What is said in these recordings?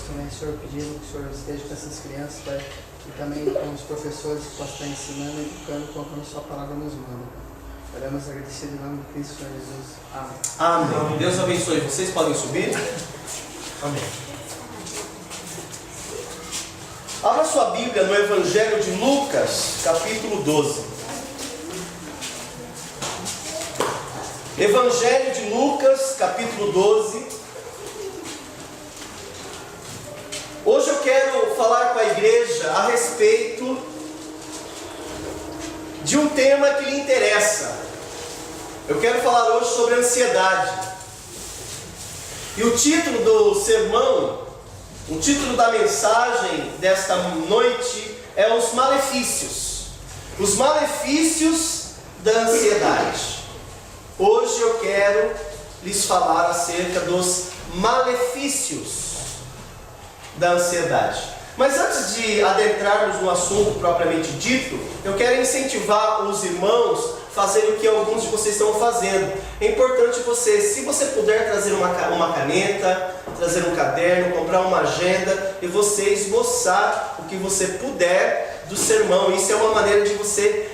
também, Senhor, pedindo que o Senhor esteja com essas crianças, Pai, e também com os professores que possam estar ensinando e educando conforme a Sua palavra nos manda. Oramos agradecido em nome de Cristo, Senhor Jesus. Amém. Amém. Deus abençoe. Vocês podem subir? Amém. Abra sua Bíblia no Evangelho de Lucas, capítulo 12. Evangelho de Lucas, capítulo 12. Hoje eu quero falar com a igreja a respeito de um tema que lhe interessa. Eu quero falar hoje sobre ansiedade. E o título do sermão, o título da mensagem desta noite é Os Malefícios. Os malefícios da ansiedade. Hoje eu quero lhes falar acerca dos malefícios da ansiedade. Mas antes de adentrarmos no assunto propriamente dito, eu quero incentivar os irmãos a fazerem o que alguns de vocês estão fazendo. É importante você, se você puder trazer uma caneta, trazer um caderno, comprar uma agenda e você esboçar o que você puder do sermão. Isso é uma maneira de você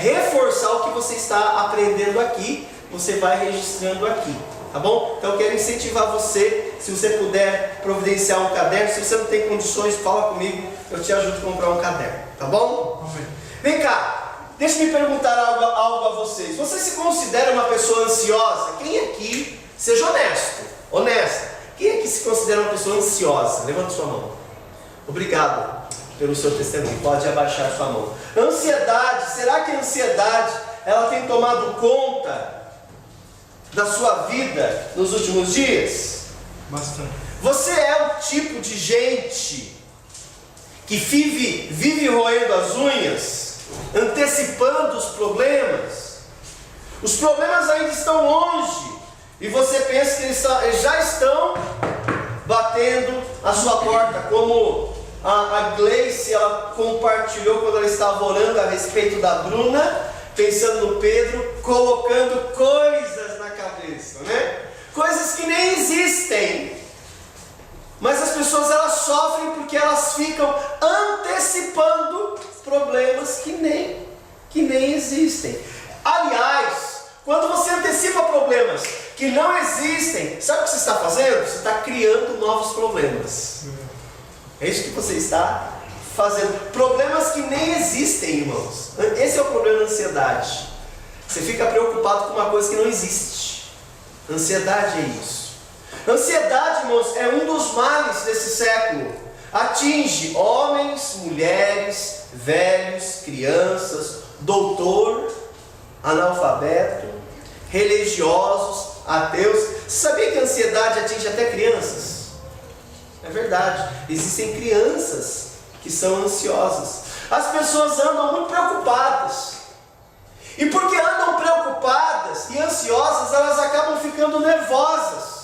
reforçar o que você está aprendendo aqui. Você vai registrando aqui. Tá bom? Então eu quero incentivar você, se você puder providenciar um caderno. Se você não tem condições, fala comigo, eu te ajudo a comprar um caderno, tá bom? Amém. Vem cá, deixa eu me perguntar algo a vocês. Você se considera uma pessoa ansiosa? Quem aqui, seja honesta, quem aqui se considera uma pessoa ansiosa? Levanta sua mão. Obrigado pelo seu testemunho, pode abaixar sua mão. Ansiedade, será que a ansiedade ela tem tomado conta da sua vida nos últimos dias? Bastante. Você é o tipo de gente que vive roendo as unhas, antecipando os problemas. Os problemas ainda estão longe e você pensa que eles já estão batendo a sua porta, como a Gleice ela compartilhou quando ela estava orando a respeito da Bruna, pensando no Pedro, colocando coisas na cabeça, né? Coisas que nem existem. Mas as pessoas elas sofrem porque elas ficam antecipando problemas que nem existem. Aliás, quando você antecipa problemas que não existem, sabe o que você está fazendo? Você está criando novos problemas. É isso que você está fazendo. Problemas que nem existem, irmãos. Esse é o problema da ansiedade. Você fica preocupado com uma coisa que não existe. Ansiedade é isso. Ansiedade, irmãos, é um dos males desse século. Atinge homens, mulheres, velhos, crianças, doutor, analfabeto, religiosos, ateus. Você sabia que a ansiedade atinge até crianças? É verdade. Existem crianças que são ansiosas. As pessoas andam muito preocupadas. E porque andam preocupadas e ansiosas, elas acabam ficando nervosas.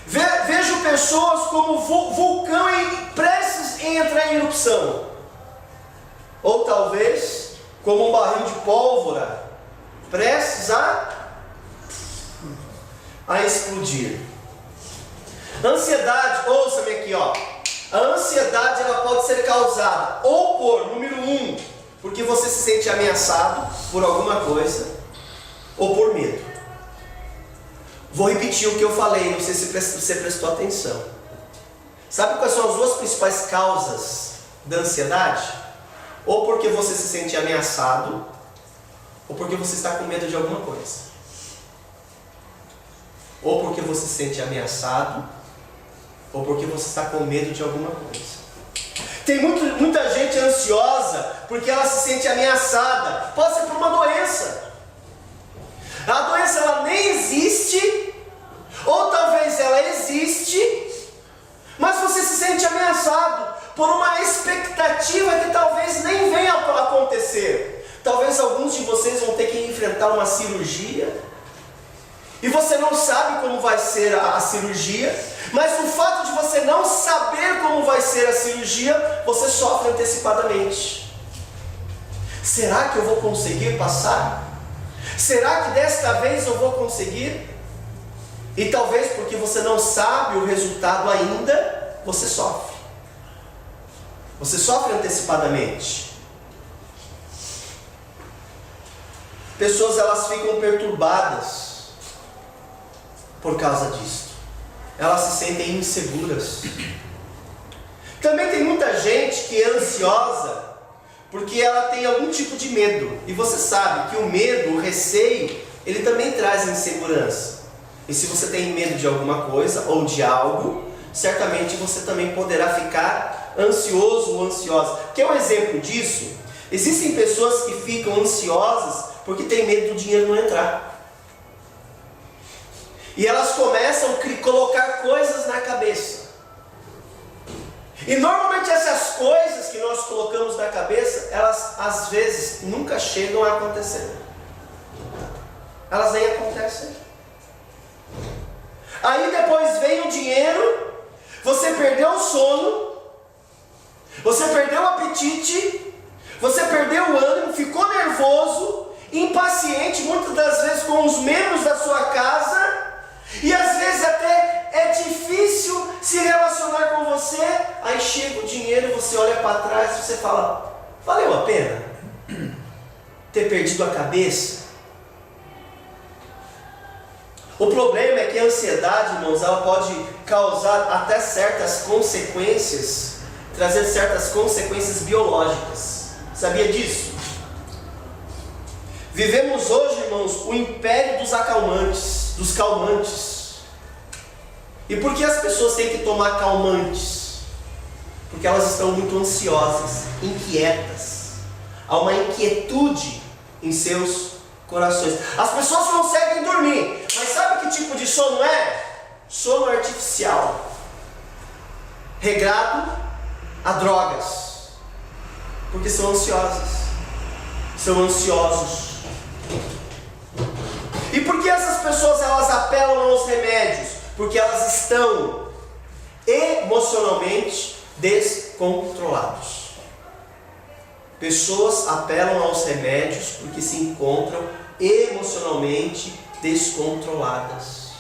Vejo pessoas como vulcão prestes em entrar em erupção. Ou talvez como um barril de pólvora prestes a explodir. Ansiedade, ouça-me aqui, ó. A ansiedade ela pode ser causada ou por, número 1, porque você se sente ameaçado por alguma coisa, ou por medo. Vou repetir o que eu falei, não sei se você prestou atenção. Sabe quais são as duas principais causas da ansiedade? Ou porque você se sente ameaçado, ou porque você está com medo de alguma coisa. Ou porque você se sente ameaçado, ou porque você está com medo de alguma coisa. Tem muita gente ansiosa porque ela se sente ameaçada. Pode ser por uma doença. A doença ela nem existe, ou talvez ela existe, mas você se sente ameaçado por uma expectativa que talvez nem venha a acontecer. Talvez alguns de vocês vão ter que enfrentar uma cirurgia, e você não sabe como vai ser a cirurgia, mas o fato de você não saber como vai ser a cirurgia, você sofre antecipadamente. Será que eu vou conseguir passar? Será que desta vez eu vou conseguir? E talvez porque você não sabe o resultado ainda, você sofre. Você sofre antecipadamente. Pessoas, elas ficam perturbadas por causa disso. Elas se sentem inseguras. Também tem muita gente que é ansiosa porque ela tem algum tipo de medo. E você sabe que o medo, o receio, ele também traz insegurança. E se você tem medo de alguma coisa ou de algo, certamente você também poderá ficar ansioso ou ansiosa. Quer um exemplo disso? Existem pessoas que ficam ansiosas porque tem medo do dinheiro não entrar. E elas começam a colocar coisas na cabeça. E normalmente essas coisas que nós colocamos na cabeça, elas às vezes nunca chegam a acontecer. Elas nem acontecem. Aí depois vem o dinheiro, você perdeu o sono, você perdeu o apetite, você perdeu o ânimo, ficou nervoso, impaciente, muitas das vezes com os membros da sua casa, e às vezes até é difícil se relacionar com você. Aí chega o dinheiro, você olha para trás e você fala: valeu a pena ter perdido a cabeça? O problema é que a ansiedade, irmãos, ela pode causar até certas consequências, trazer certas consequências biológicas. Sabia disso? Vivemos hoje, irmãos, o império dos acalmantes, dos calmantes. E por que as pessoas têm que tomar calmantes? Porque elas estão muito ansiosas, inquietas. Há uma inquietude em seus corações. As pessoas conseguem dormir, mas sabe que tipo de sono é? Sono artificial, regrado a drogas, porque são ansiosas, são ansiosos. E por que essas pessoas elas apelam aos remédios? Porque elas estão emocionalmente descontrolados. Pessoas apelam aos remédios porque se encontram emocionalmente descontroladas.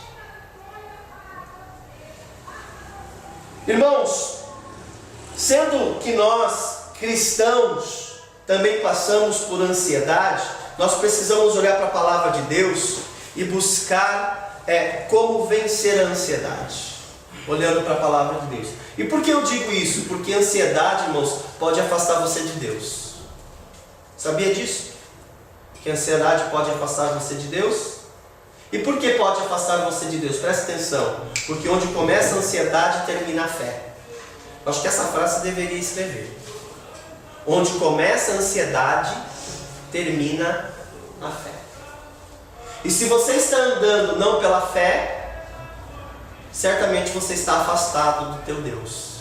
Irmãos, sendo que nós cristãos também passamos por ansiedade, nós precisamos olhar para a palavra de Deus e buscar como vencer a ansiedade, olhando para a palavra de Deus. E por que eu digo isso? Porque a ansiedade, irmãos, pode afastar você de Deus. Sabia disso? Que a ansiedade pode afastar você de Deus? E por que pode afastar você de Deus? Presta atenção. Porque onde começa a ansiedade, termina a fé. Eu acho que essa frase você deveria escrever. Onde começa a ansiedade, termina a fé. E se você está andando não pela fé, certamente você está afastado do teu Deus.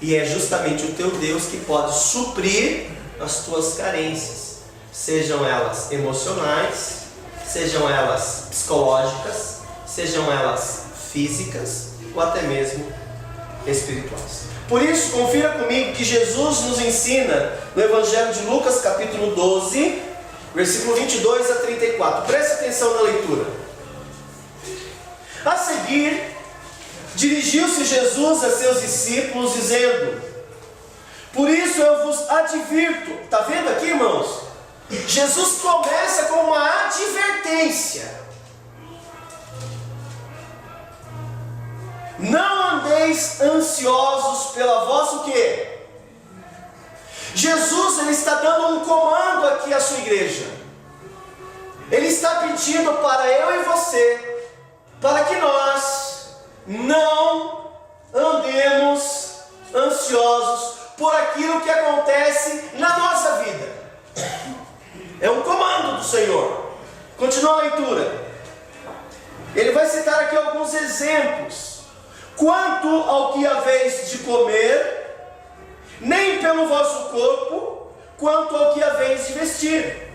E é justamente o teu Deus que pode suprir as tuas carências, sejam elas emocionais, sejam elas psicológicas, sejam elas físicas ou até mesmo espirituais. Por isso, confira comigo que Jesus nos ensina no Evangelho de Lucas, capítulo 12, versículo 22 a 34. Preste atenção na leitura. A seguir, dirigiu-se Jesus a seus discípulos, dizendo: por isso eu vos advirto. Está vendo aqui, irmãos? Jesus começa com uma advertência. Não andeis ansiosos pela vossa o quê? Jesus, ele está dando um comando aqui à sua igreja. Ele está pedindo para eu e você, para que nós não andemos ansiosos por aquilo que acontece na nossa vida. É um comando do Senhor. Continua a leitura. Ele vai citar aqui alguns exemplos. Quanto ao que haveis de comer, nem pelo vosso corpo, quanto ao que haveis de vestir.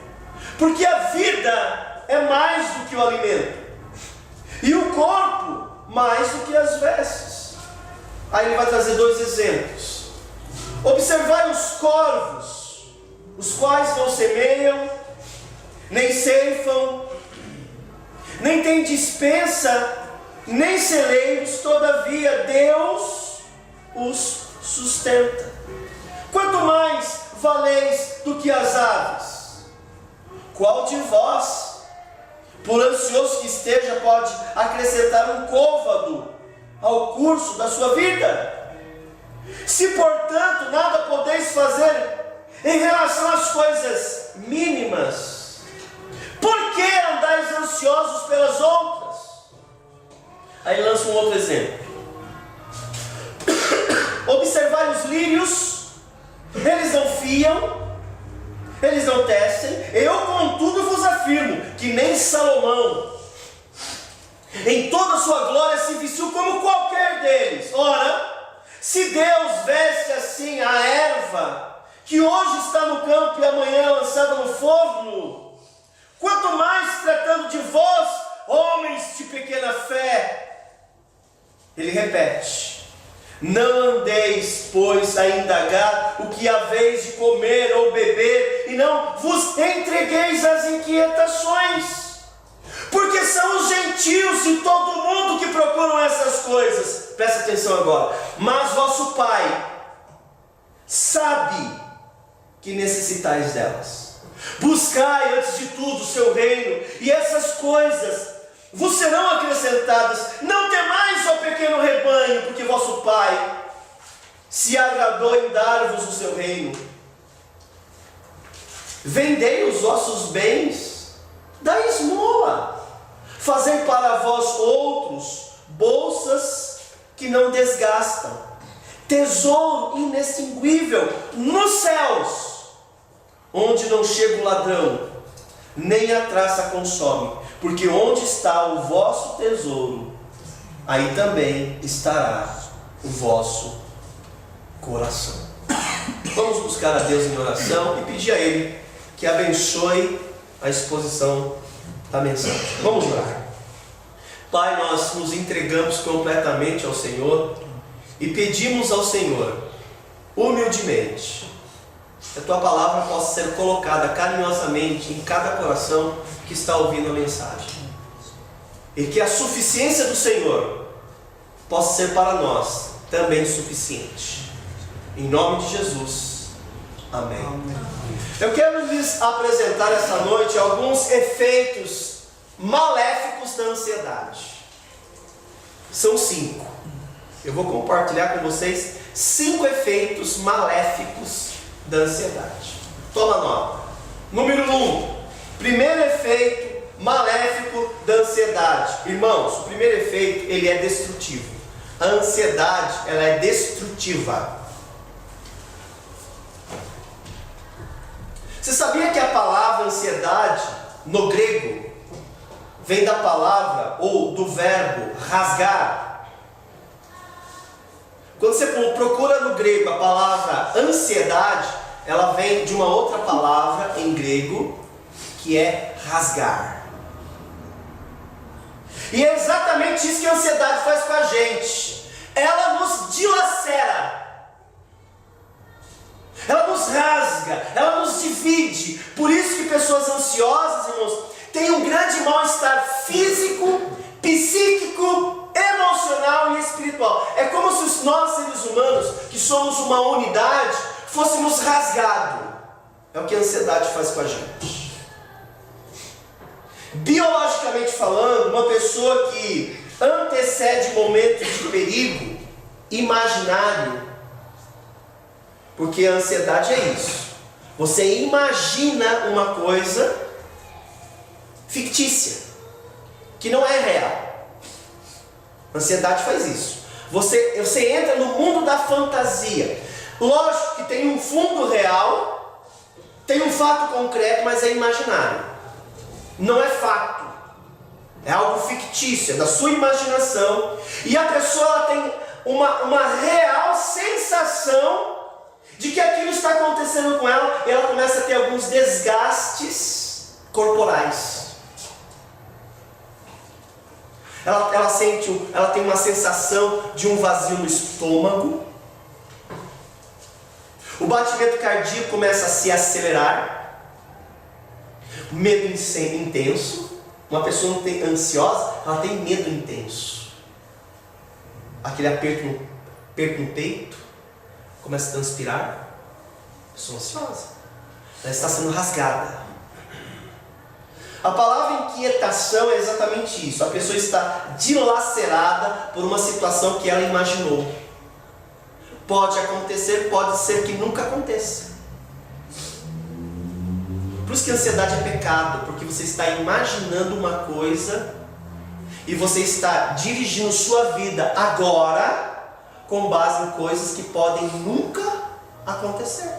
Porque a vida é mais do que o alimento, e o corpo mais do que as vestes. Aí ele vai trazer dois exemplos. Observai os corvos, os quais não semeiam, nem ceifam, nem têm despensa nem celeiros, todavia Deus os sustenta. Quanto mais valeis do que as aves? Qual de vós, por ansioso que esteja, pode acrescentar um côvado ao curso da sua vida? Se, portanto, nada podeis fazer em relação às coisas mínimas, por que andais ansiosos pelas outras? Aí lança um outro exemplo. Observai os lírios, eles não fiam, eles não tecem. Eu, contudo, vos afirmo que nem Salomão, em toda a sua glória, se vestiu como qualquer deles. Ora, se Deus veste assim a erva, que hoje está no campo e amanhã é lançada no forno, quanto mais tratando de vós, homens de pequena fé. Ele repete: não andeis, pois, a indagar o que haveis de comer ou beber, e não vos entregueis às inquietações, porque são os gentios e todo mundo que procuram essas coisas. Presta atenção agora. Mas vosso Pai sabe que necessitais delas. Buscai antes de tudo o seu reino, e essas coisas vos serão acrescentadas. Não temais, ó pequeno rebanho, porque vosso Pai se agradou em dar-vos o seu reino. Vendei os vossos bens, dai esmola, fazei para vós outros bolsas que não desgastam, tesouro inextinguível nos céus, onde não chega o ladrão, nem a traça consome, porque onde está o vosso tesouro, aí também estará o vosso coração. Vamos buscar a Deus em oração e pedir a Ele que abençoe a exposição da mensagem. Vamos orar. Pai, nós nos entregamos completamente ao Senhor e pedimos ao Senhor, humildemente, que a Tua palavra possa ser colocada carinhosamente em cada coração que está ouvindo a mensagem, e que a suficiência do Senhor possa ser para nós também suficiente. Em nome de Jesus, amém. Eu quero lhes apresentar essa noite alguns efeitos maléficos da ansiedade. São 5. Eu vou compartilhar com vocês 5 efeitos maléficos da ansiedade. Toma nota. Número 1. Primeiro efeito maléfico da ansiedade. Irmãos, o primeiro efeito, ele é destrutivo. A ansiedade, ela é destrutiva. Você sabia que a palavra ansiedade, no grego, vem da palavra ou do verbo rasgar? Quando você procura no grego a palavra ansiedade, ela vem de uma outra palavra em grego, que é rasgar. E é exatamente isso que a ansiedade faz com a gente. Ela nos dilacera. Ela nos rasga, ela nos divide. Por isso que pessoas ansiosas, irmãos, têm um grande mal-estar físico, psíquico, emocional e espiritual. É como se nós, seres humanos, que somos uma unidade, fôssemos rasgados. É o que a ansiedade faz com a gente. Biologicamente falando, uma pessoa que antecede momentos de perigo imaginário, porque a ansiedade é isso. Você imagina uma coisa fictícia, que não é real. A ansiedade faz isso. Você entra no mundo da fantasia. Lógico que tem um fundo real, tem um fato concreto, mas é imaginário. Não é fato. É algo fictício, é da sua imaginação. E a pessoa tem uma real sensação de que aquilo está acontecendo com ela, e ela começa a ter alguns desgastes corporais. Ela tem uma sensação de um vazio no estômago. O batimento cardíaco começa a se acelerar. Medo intenso. Uma pessoa ansiosa, ela tem medo intenso. aquele aperto no peito, começa a transpirar. Pessoa ansiosa, ela está sendo rasgada. A palavra inquietação é exatamente isso. A pessoa está dilacerada por uma situação que ela imaginou. Pode acontecer, pode ser que nunca aconteça. Por isso que a ansiedade é pecado, porque você está imaginando uma coisa e você está dirigindo sua vida agora com base em coisas que podem nunca acontecer.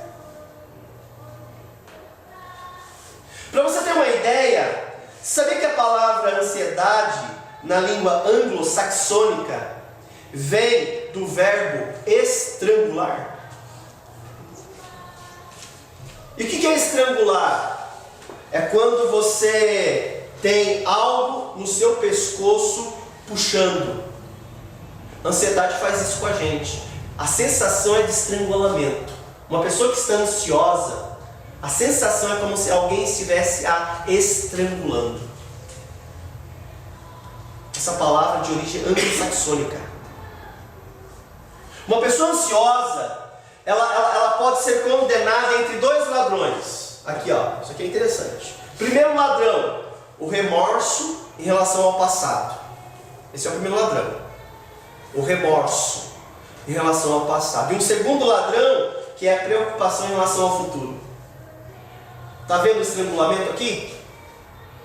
Para você ter uma ideia, sabia que a palavra ansiedade na língua anglo-saxônica vem do verbo estrangular? E o que é estrangular? É quando você tem algo no seu pescoço puxando. A ansiedade faz isso com a gente. A sensação é de estrangulamento. Uma pessoa que está ansiosa, a sensação é como se alguém estivesse a estrangulando. Essa palavra de origem anglo-saxônica. Uma pessoa ansiosa, ela pode ser condenada entre dois ladrões. Aqui, ó, isso aqui é interessante. Primeiro ladrão, o remorso em relação ao passado. Esse é o primeiro ladrão. O remorso em relação ao passado. E um segundo ladrão, que é a preocupação em relação ao futuro. Está vendo o estrangulamento aqui?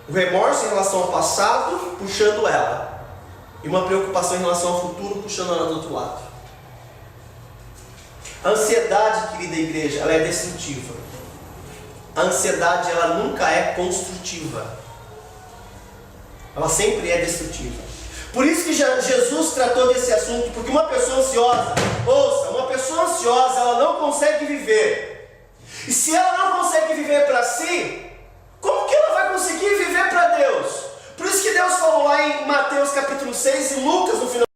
O remorso em relação ao passado, puxando ela. E uma preocupação em relação ao futuro, puxando ela do outro lado. A ansiedade, querida igreja, ela é destrutiva. A ansiedade, ela nunca é construtiva. Ela sempre é destrutiva. Por isso que Jesus tratou desse assunto, porque uma pessoa ansiosa, ouça, uma pessoa ansiosa, ela não consegue viver. E se ela não consegue viver para si, como que ela vai conseguir viver para Deus? Por isso que Deus falou lá em Mateus capítulo 6 e Lucas no final